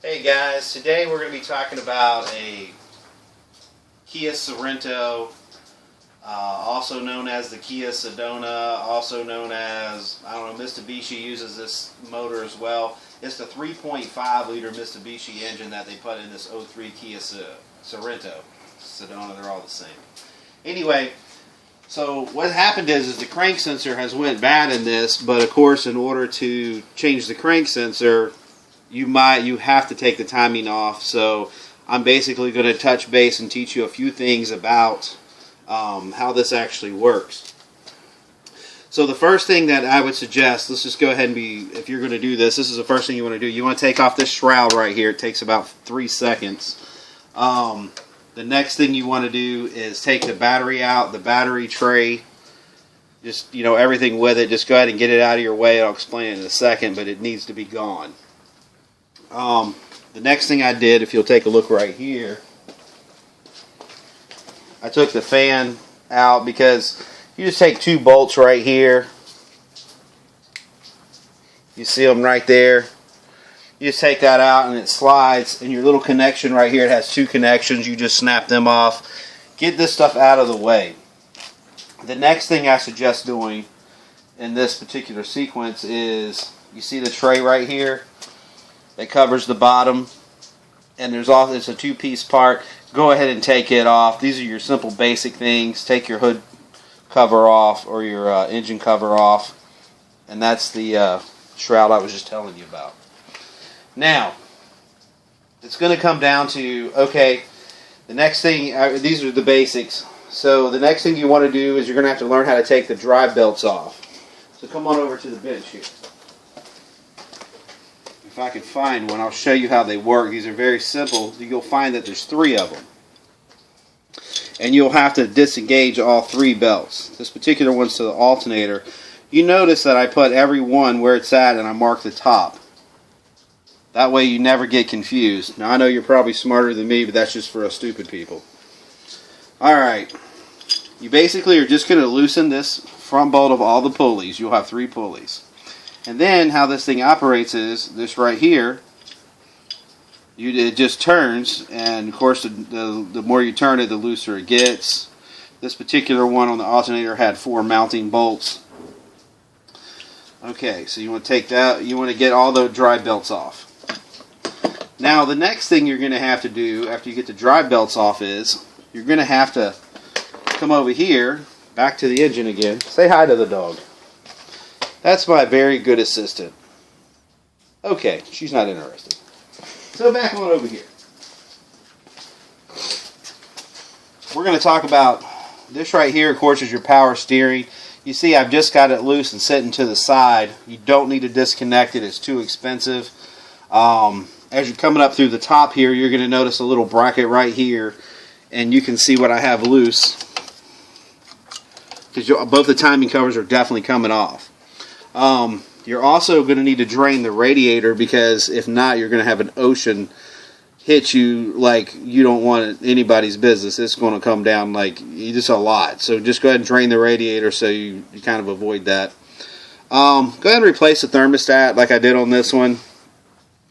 Hey guys, today we're going to be talking about a Kia Sorento, also known as the Kia Sedona, also known as, I don't know, Mitsubishi uses this motor as well. It's the 3.5 liter Mitsubishi engine that they put in this 03 Kia Sorento. Sedona, they're all the same. Anyway, so what happened is the crank sensor has went bad in this, but of course in order to change the crank sensor, you have to take the timing off. So I'm basically going to touch base and teach you a few things about how this actually works. So the first thing that I would suggest, let's just go ahead and if you're going to do this, this is the first thing you want to do. You want to take off this shroud right here. It takes about 3 seconds. The next thing you want to do is take the battery out, the battery tray, just, everything with it. Just go ahead and get it out of your way. I'll explain it in a second, but it needs to be gone. The next thing I did, if you'll take a look right here, I took the fan out because you just take 2 bolts right here. You see them right there. You just take that out and it slides, and your little connection right here, it has 2 connections. You just snap them off. Get this stuff out of the way. The next thing I suggest doing in this particular sequence is, you see the tray right here that covers the bottom, and it's a 2-piece part. Go ahead and take it off. These are your simple basic things. Take your hood cover off, or your engine cover off, and that's the shroud I was just telling you about. Now, it's going to come down to, okay, the next thing, these are the basics. So the next thing you want to do is you're going to have to learn how to take the drive belts off. So come on over to the bench here. If I can find one, I'll show you how they work. These are very simple. You'll find that there's 3 of them. And you'll have to disengage all 3 belts. This particular one's to the alternator. You notice that I put every one where it's at and I mark the top. That way you never get confused. Now I know you're probably smarter than me, but that's just for us stupid people. Alright. You basically are just going to loosen this front bolt of all the pulleys. You'll have 3 pulleys. And then how this thing operates is this right here. It just turns, and of course the more you turn it, the looser it gets. This particular one on the alternator had 4 mounting bolts. Okay, so you want to take that. You want to get all the drive belts off. Now the next thing you're going to have to do after you get the drive belts off is you're going to have to come over here, back to the engine again. Say hi to the dog. That's my very good assistant. Okay, she's not interested. So back on over here. We're going to talk about this right here, of course, is your power steering. You see I've just got it loose and sitting to the side. You don't need to disconnect it. It's too expensive. As you're coming up through the top here, you're going to notice a little bracket right here, and you can see what I have loose, because both the timing covers are definitely coming off. You're also going to need to drain the radiator, because if not, you're going to have an ocean hit you like you don't want anybody's business. It's going to come down like just a lot. So just go ahead and drain the radiator so you kind of avoid that. Go ahead and replace the thermostat like I did on this one,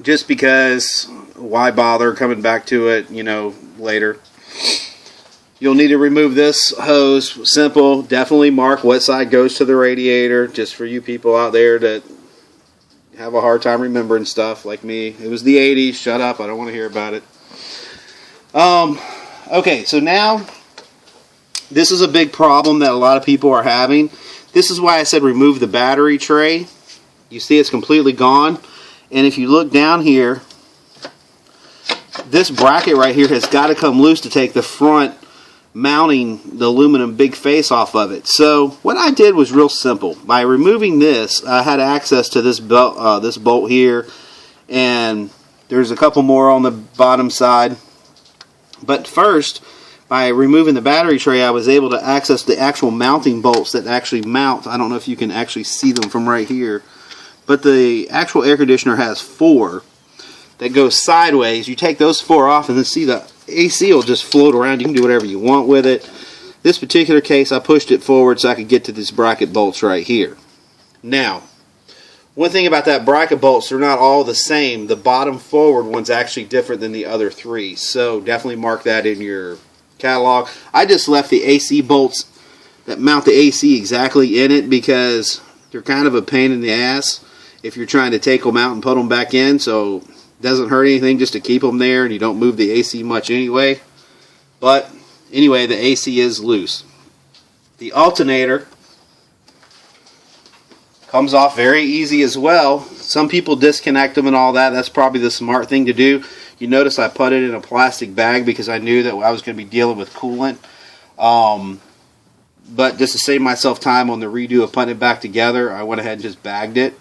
just because why bother coming back to it, later. You'll need to remove this hose. Simple. Definitely mark what side goes to the radiator, just for you people out there that have a hard time remembering stuff like me. It was the 80s. Shut up. I don't want to hear about it. Okay, so now this is a big problem that a lot of people are having. This is why I said remove the battery tray. You see it's completely gone. And if you look down here, this bracket right here has got to come loose to take the front mounting, the aluminum big face off of it. So what I did was real simple. By removing this, I had access to this bolt here, and there's a couple more on the bottom side. But first, by removing the battery tray, I was able to access the actual mounting bolts that actually mount. I don't know if you can actually see them from right here, but the actual air conditioner has 4 that go sideways. You take those 4 off, and then see the AC will just float around. You can do whatever you want with it. This particular case, I pushed it forward so I could get to these bracket bolts right here. Now, One thing about that bracket bolts, they're not all the same. The bottom forward one's actually different than the other three. So definitely mark that in your catalog. I just left the AC bolts that mount the AC exactly in it because they're kind of a pain in the ass if you're trying to take them out and put them back in. So it doesn't hurt anything just to keep them there, and you don't move the AC much anyway. But anyway, the AC is loose. The alternator comes off very easy as well. Some people disconnect them and all that. That's probably the smart thing to do. You notice I put it in a plastic bag because I knew that I was going to be dealing with coolant. But just to save myself time on the redo of putting it back together, I went ahead and just bagged it.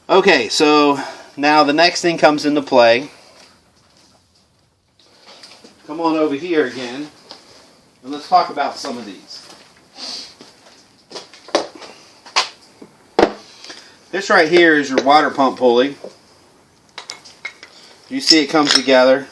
Okay, so now the next thing comes into play. Come on over here again, and let's talk about some of these. This right here is your water pump pulley. You see it comes together.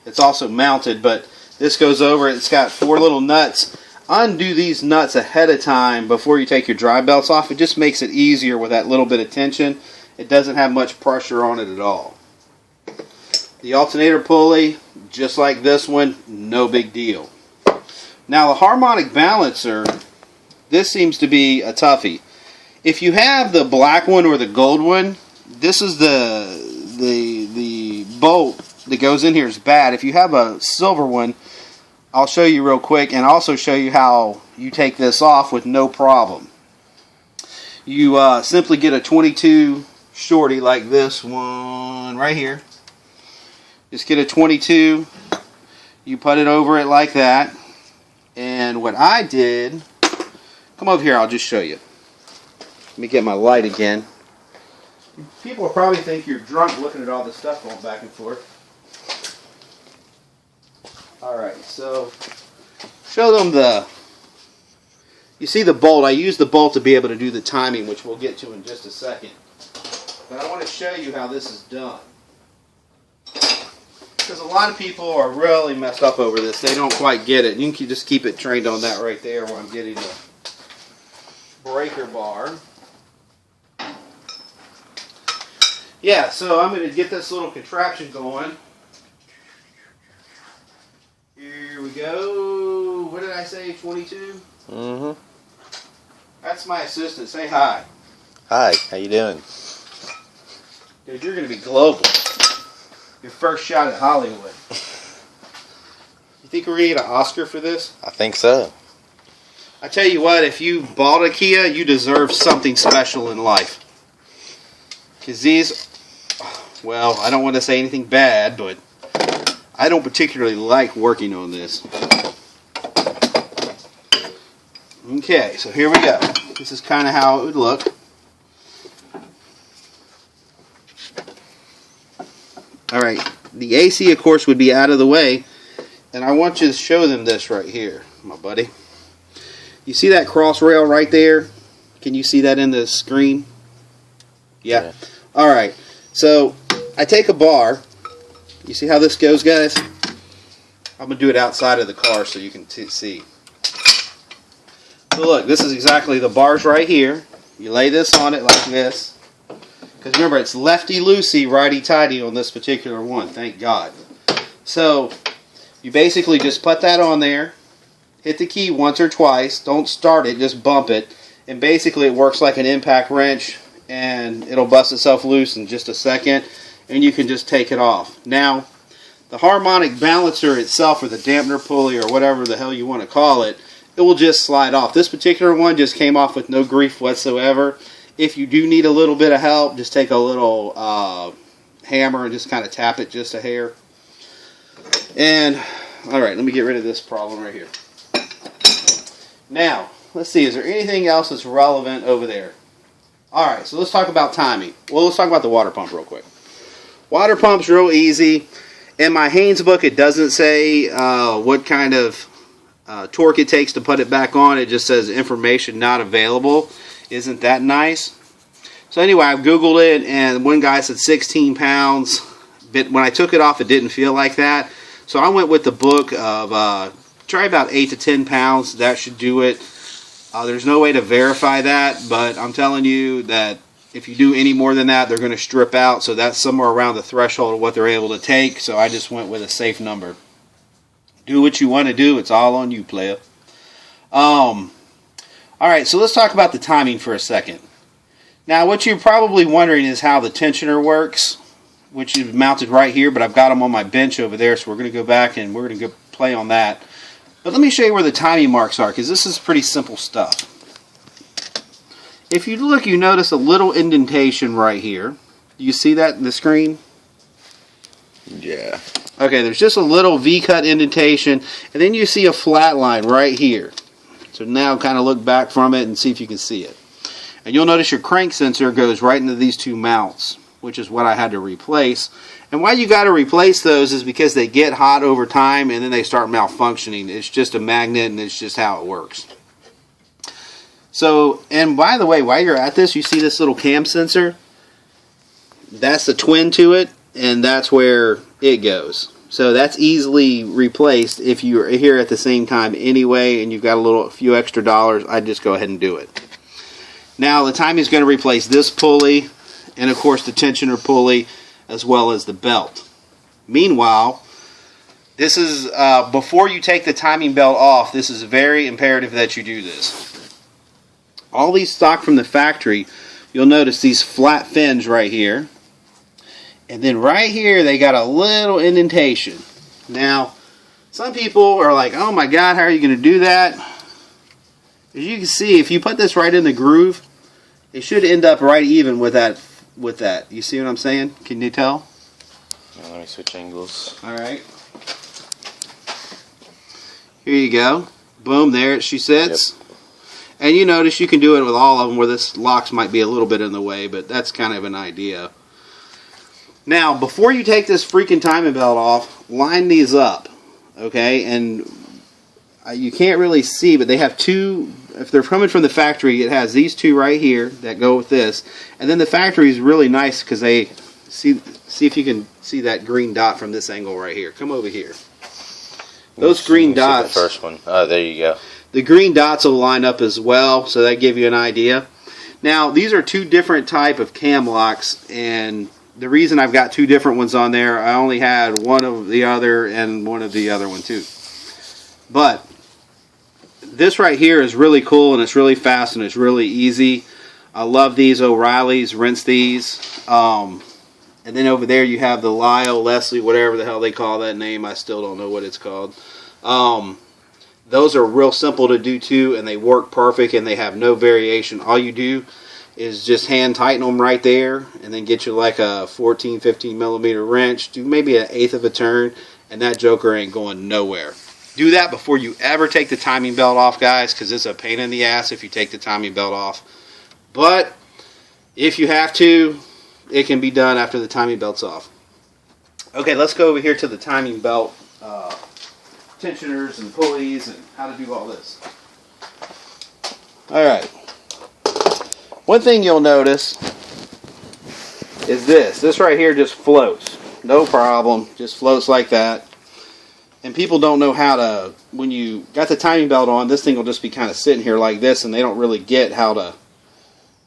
It's also mounted, but this goes over. It's got 4 little nuts. Undo these nuts ahead of time before you take your drive belts off. It just makes it easier with that little bit of tension. It doesn't have much pressure on it at all. The alternator pulley, just like this one, no big deal. Now the harmonic balancer, this seems to be a toughie. If you have the black one or the gold one, this is the bolt that goes in here is bad. If you have a silver one, I'll show you real quick and also show you how you take this off with no problem. You simply get a 22 shorty like this one right here. Just get a 22, you put it over it like that, and what I did, come over here, I'll just show you. Let me get my light again. People will probably think you're drunk looking at all this stuff going back and forth. Alright, so show them you see the bolt. I use the bolt to be able to do the timing, which we'll get to in just a second. But I want to show you how this is done. Because a lot of people are really messed up over this. They don't quite get it. You can just keep it trained on that right there where I'm getting the breaker bar. Yeah, so I'm going to get this little contraption going. Here we go. What did I say, 22? Mm-hmm. That's my assistant. Say hi. Hi, how you doing? Dude, you're going to be global. Your first shot at Hollywood. You think we're going to get an Oscar for this? I think so. I tell you what, if you bought a Kia, you deserve something special in life. Because these, well, I don't want to say anything bad, but I don't particularly like working on this. Okay, so here we go. This is kind of how it would look. Alright, the AC, of course, would be out of the way, and I want you to show them this right here, my buddy. You see that cross rail right there? Can you see that in the screen? Yeah. Alright, so I take a bar. You see how this goes, guys? I'm going to do it outside of the car so you can see. So look, this is exactly the bars right here. You lay this on it like this. Because remember, it's lefty-loosey, righty-tighty on this particular one, thank God. So, you basically just put that on there, hit the key once or twice, don't start it, just bump it, and basically it works like an impact wrench, and it'll bust itself loose in just a second, and you can just take it off. Now, the harmonic balancer itself, or the dampener pulley, or whatever the hell you want to call it, it will just slide off. This particular one just came off with no grief whatsoever. If you do need a little bit of help, just take a little hammer and just kind of tap it just a hair. And, alright, let me get rid of this problem right here. Now, let's see, is there anything else that's relevant over there? Alright, so let's talk about timing. Well, let's talk about the water pump real quick. Water pump's real easy. In my Haynes book, it doesn't say what kind of torque it takes to put it back on. It just says information not available. Isn't that nice? So anyway, I Googled it, and one guy said 16 pounds. But when I took it off, it didn't feel like that. So I went with the book of try about 8 to 10 pounds. That should do it. There's no way to verify that, but I'm telling you that if you do any more than that, they're going to strip out. So that's somewhere around the threshold of what they're able to take. So I just went with a safe number. Do what you want to do. It's all on you, player. Alright, so let's talk about the timing for a second. Now, what you're probably wondering is how the tensioner works, which is mounted right here, but I've got them on my bench over there, so we're going to go back and we're going to go play on that. But let me show you where the timing marks are, because this is pretty simple stuff. If you look, you notice a little indentation right here. Do you see that in the screen? Yeah. Okay, there's just a little V-cut indentation, and then you see a flat line right here. So now kind of look back from it and see if you can see it. And you'll notice your crank sensor goes right into these two mounts, which is what I had to replace. And why you got to replace those is because they get hot over time and then they start malfunctioning. It's just a magnet and it's just how it works. So, and by the way, while you're at this, you see this little cam sensor? That's the twin to it, and that's where it goes. So that's easily replaced if you're here at the same time anyway and you've got a few extra dollars. I'd just go ahead and do it. Now the timing is going to replace this pulley and of course the tensioner pulley as well as the belt. Meanwhile, this is before you take the timing belt off, this is very imperative that you do this. All these stock from the factory, you'll notice these flat fins right here. And then right here, they got a little indentation. Now, some people are like, oh my God, how are you going to do that? As you can see, if you put this right in the groove, it should end up right even with that. You see what I'm saying? Can you tell? Yeah, let me switch angles. Alright. Here you go. Boom, there she sits. Yep. And you notice you can do it with all of them where this locks might be a little bit in the way, but that's kind of an idea. Now, before you take this freaking timing belt off, line these up, okay? And you can't really see, but they have two. If they're coming from the factory, it has these two right here that go with this. And then the factory is really nice because they see if you can see that green dot from this angle right here. Come over here. Those green dots. The first one. Oh, there you go. The green dots will line up as well, so that give you an idea. Now, these are two different type of cam locks, and the reason I've got two different ones on there, I only had one of the other and one of the other one too. But this right here is really cool and it's really fast and it's really easy. I love these O'Reilly's, rinse these. And then over there you have the Lisle, Leslie, whatever the hell they call that name. I still don't know what it's called. Those are real simple to do too, and they work perfect and they have no variation. All you do is just hand tighten them right there and then get you like a 14-15 millimeter wrench, do maybe an eighth of a turn, and that joker ain't going nowhere. Do that before you ever take the timing belt off, guys, because it's a pain in the ass if you take the timing belt off. But if you have to, it can be done after the timing belt's off. Okay, let's go over here to the timing belt tensioners and pulleys and how to do all this. Alright. One thing you'll notice is this. This right here just floats. No problem. Just floats like that. And people don't know how to, when you got the timing belt on, this thing will just be kind of sitting here like this and they don't really get how to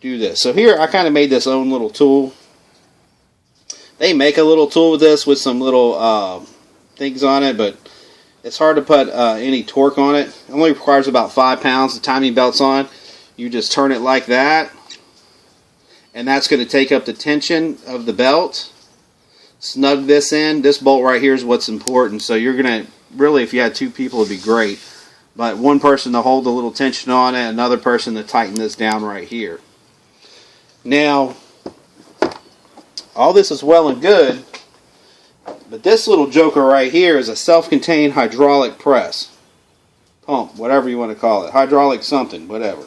do this. So here I kind of made this own little tool. They make a little tool with this with some little things on it, but it's hard to put any torque on it. It only requires about 5 pounds. The timing belt's on. You just turn it like that. And that's going to take up the tension of the belt. Snug this in. This bolt right here is what's important. So you're going to, really, if you had two people, it'd be great. But one person to hold the little tension on it, another person to tighten this down right here. Now, all this is well and good, but this little joker right here is a self-contained hydraulic press. Pump, whatever you want to call it. Hydraulic something, whatever.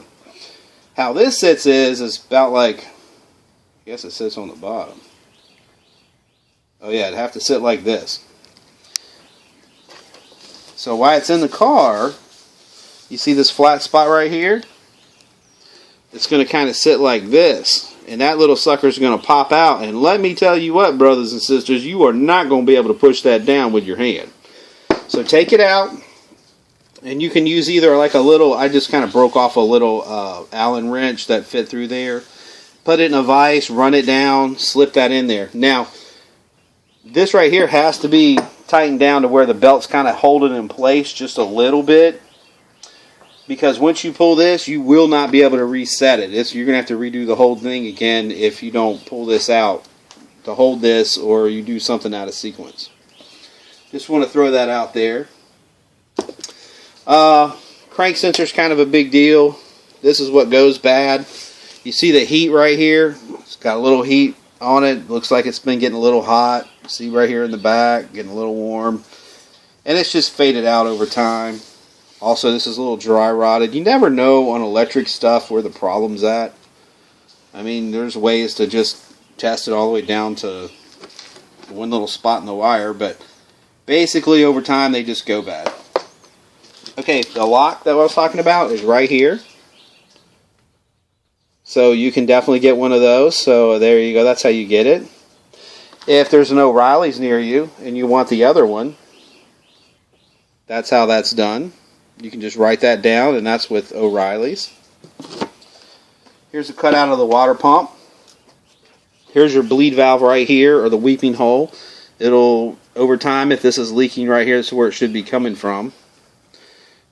How this sits is about like, I guess it sits on the bottom. Oh yeah, it'd have to sit like this. So while it's in the car, you see this flat spot right here? It's going to kind of sit like this. And that little sucker is going to pop out. And let me tell you what, brothers and sisters, you are not going to be able to push that down with your hand. So take it out. And you can use either like a little, I just kind of broke off a little Allen wrench that fit through there. Put it in a vise, run it down, slip that in there. Now, this right here has to be tightened down to where the belt's kind of holding in place just a little bit. Because once you pull this, you will not be able to reset it. You're going to have to redo the whole thing again if you don't pull this out to hold this or you do something out of sequence. Just want to throw that out there. Crank sensor is kind of a big deal. This is what goes bad. You see the heat right here? It's got a little heat on it. Looks like it's been getting a little hot. See right here in the back, getting a little warm. And it's just faded out over time. Also, this is a little dry rotted. You never know on electric stuff where the problem's at. I mean, there's ways to just test it all the way down to one little spot in the wire, but basically over time they just go bad. Okay, the lock that I was talking about is right here. So you can definitely get one of those. So there you go. That's how you get it. If there's no O'Reilly's near you and you want the other one, that's how that's done. You can just write that down, and that's with O'Reilly's. Here's a cutout of the water pump. Here's your bleed valve right here, or the weeping hole. It'll, over time, if this is leaking right here, this is where it should be coming from.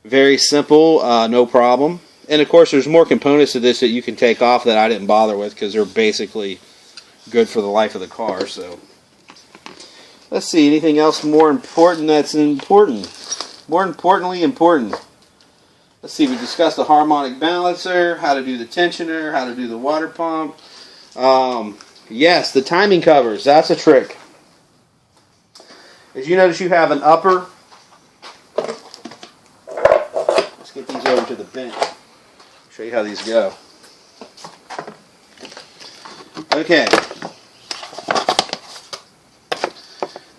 Very simple, no problem. And of course, there's more components to this that you can take off that I didn't bother with because they're basically good for the life of the car. So, let's see, anything else more important that's important? More importantly, important. Let's see, we discussed the harmonic balancer, how to do the tensioner, how to do the water pump. Yes, the timing covers, that's a trick. As you notice, you have an upper. Let's get these over to the bench. Show you how these go. Okay.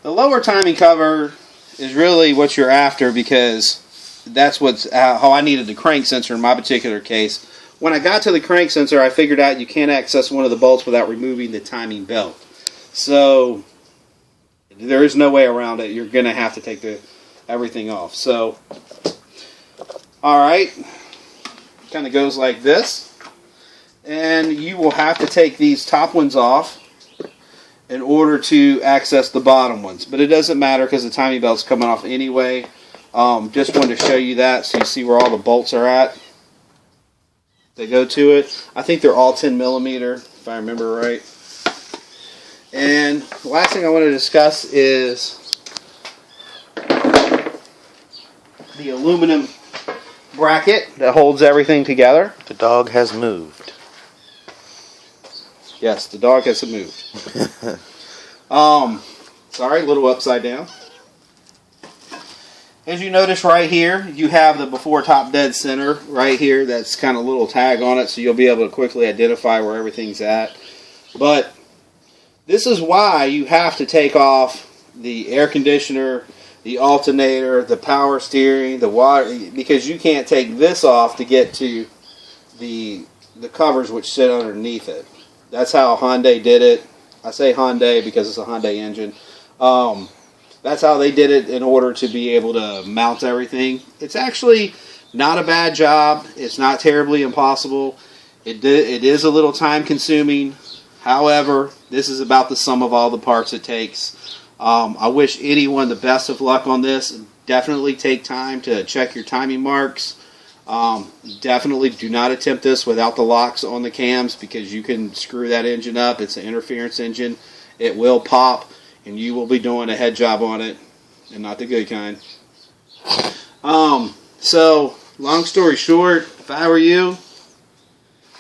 The lower timing cover is really what you're after because that's what's how I needed the crank sensor in my particular case. When I got to the crank sensor, I figured out you can't access one of the bolts without removing the timing belt. So there is no way around it. You're going to have to take everything off. So, alright, kind of goes like this. And you will have to take these top ones off in order to access the bottom ones. But it doesn't matter because the timing belt's coming off anyway. Just wanted to show you that so you see where all the bolts are at. They go to it. I think they're all 10 millimeter, if I remember right. And the last thing I want to discuss is the aluminum bracket that holds everything together. The dog has moved. Yes, the dog has moved. Sorry, a little upside down. As you notice right here, you have the before top dead center right here. That's kind of a little tag on it, so you'll be able to quickly identify where everything's at. But this is why you have to take off the air conditioner, the alternator, the power steering, the water, because you can't take this off to get to the covers which sit underneath it. That's how Hyundai did it. I say Hyundai because it's a Hyundai engine. That's how they did it in order to be able to mount everything. It's actually not a bad job. It's not terribly impossible. It is a little time consuming. However, this is about the sum of all the parts it takes. I wish anyone the best of luck on this. Definitely take time to check your timing marks. Definitely do not attempt this without the locks on the cams because you can screw that engine up. It's an interference engine. It will pop and you will be doing a head job on it and not the good kind. So, long story short, if I were you,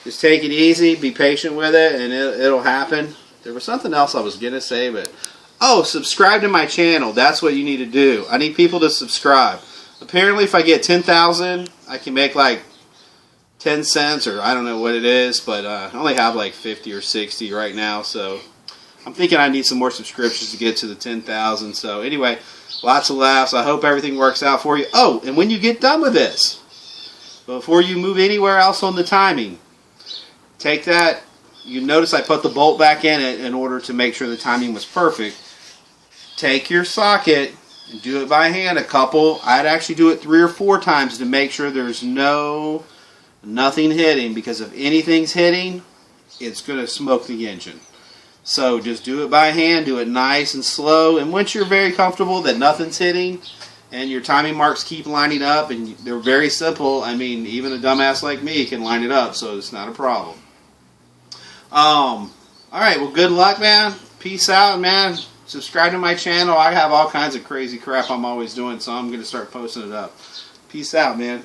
just take it easy, be patient with it, and it'll happen. There was something else I was going to say, but... Oh, subscribe to my channel. That's what you need to do. I need people to subscribe. Apparently, if I get 10,000, I can make like 10 cents, or I don't know what it is, but I only have like 50 or 60 right now, so I'm thinking I need some more subscriptions to get to the 10,000. So anyway, lots of laughs. I hope everything works out for you. Oh, and when you get done with this, before you move anywhere else on the timing, take that. You notice I put the bolt back in it in order to make sure the timing was perfect. Take your socket, And do it by hand a couple. I'd actually do it 3 or 4 times to make sure there's nothing hitting, because if anything's hitting, it's going to smoke the engine. So just do it by hand, do it nice and slow, and once you're very comfortable that nothing's hitting and your timing marks keep lining up, and they're very simple, I mean, even a dumbass like me can line it up, so it's not a problem. Alright, well, good luck, man. Peace out, man. Subscribe to my channel. I have all kinds of crazy crap I'm always doing, so I'm going to start posting it up. Peace out, man.